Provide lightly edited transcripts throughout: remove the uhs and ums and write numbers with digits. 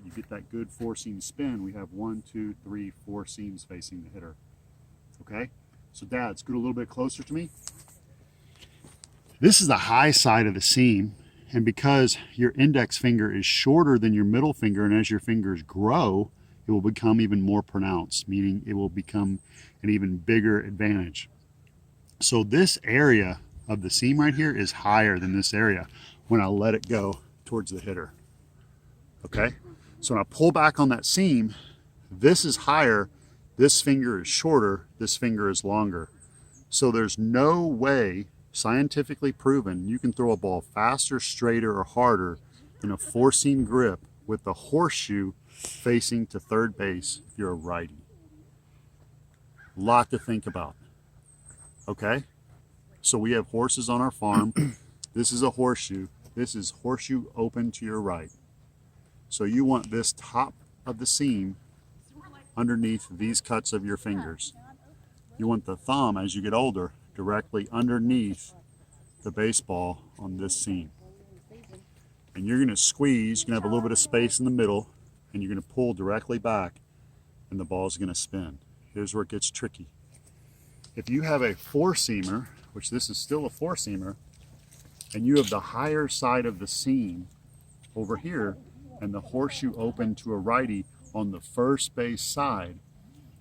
You get that good four seam spin. We have 1, 2, 3, 4 seams facing the hitter. Okay, so Dad, scoot a little bit closer to me. This is the high side of the seam, and because your index finger is shorter than your middle finger, and as your fingers grow, it will become even more pronounced, meaning it will become an even bigger advantage. So this area of the seam right here is higher than this area when I let it go towards the hitter. Okay, so when I pull back on that seam, this is higher, this finger is shorter, this finger is longer. So there's no way, scientifically proven, you can throw a ball faster, straighter, or harder than a four seam grip with the horseshoe facing to third base if you're a righty. Lot to think about. Okay, so we have horses on our farm. This is a horseshoe. This is horseshoe open to your right. So you want this top of the seam underneath these cuts of your fingers. You want the thumb, as you get older, directly underneath the baseball on this seam. And you're going to squeeze, you're going to have a little bit of space in the middle, and you're going to pull directly back, and the ball is going to spin. Here's where it gets tricky. If you have a four-seamer, which this is still a four-seamer, and you have the higher side of the seam over here, and the horseshoe open to a righty on the first base side,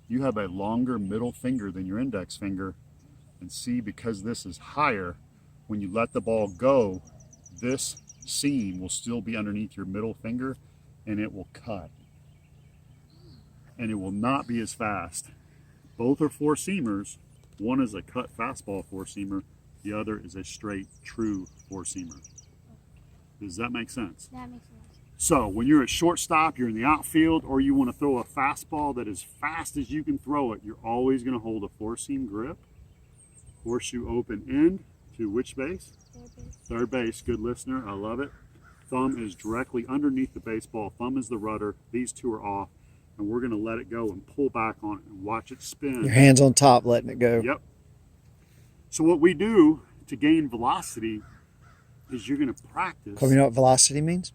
you have a longer middle finger than your index finger. And see, because this is higher, when you let the ball go, this seam will still be underneath your middle finger, and it will cut. And it will not be as fast. Both are four seamers. One is a cut fastball four seamer. The other is a straight, true four seamer. Does that make sense? That makes sense. So when you're at shortstop, you're in the outfield, or you want to throw a fastball that is fast as you can throw it, you're always going to hold a four-seam grip, horseshoe open end to which base? Third base. Third base. Good listener. I love it. Thumb is directly underneath the baseball. Thumb is the rudder. These two are off, and we're going to let it go and pull back on it and watch it spin. Your hand's on top, letting it go. Yep. So what we do to gain velocity is you're going to practice You know what velocity means?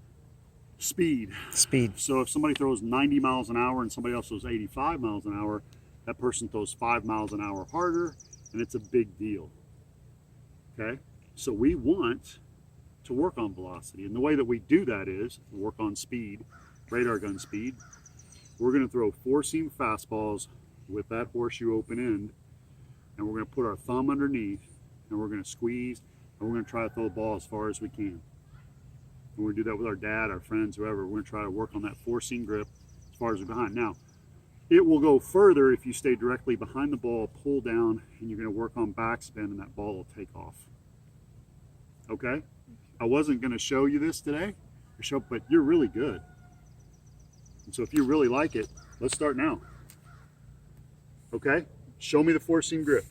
speed. Speed. So if somebody throws 90 miles an hour and somebody else throws 85 miles an hour, that person throws 5 miles an hour harder, and it's a big deal. Okay? So we want to work on velocity. And the way that we do that is work on speed, radar gun speed. We're going to throw four-seam fastballs with that horseshoe open end, and we're going to put our thumb underneath, and we're going to squeeze, and we're going to try to throw the ball as far as we can. And we're going to do that with our dad, our friends, whoever. We're going to try to work on that four-seam grip as far as we're behind. Now, it will go further if you stay directly behind the ball, pull down, and you're going to work on backspin, and that ball will take off. Okay? I wasn't going to show you this today, but you're really good. And so if you really like it, let's start now. Okay? Show me the four-seam grip.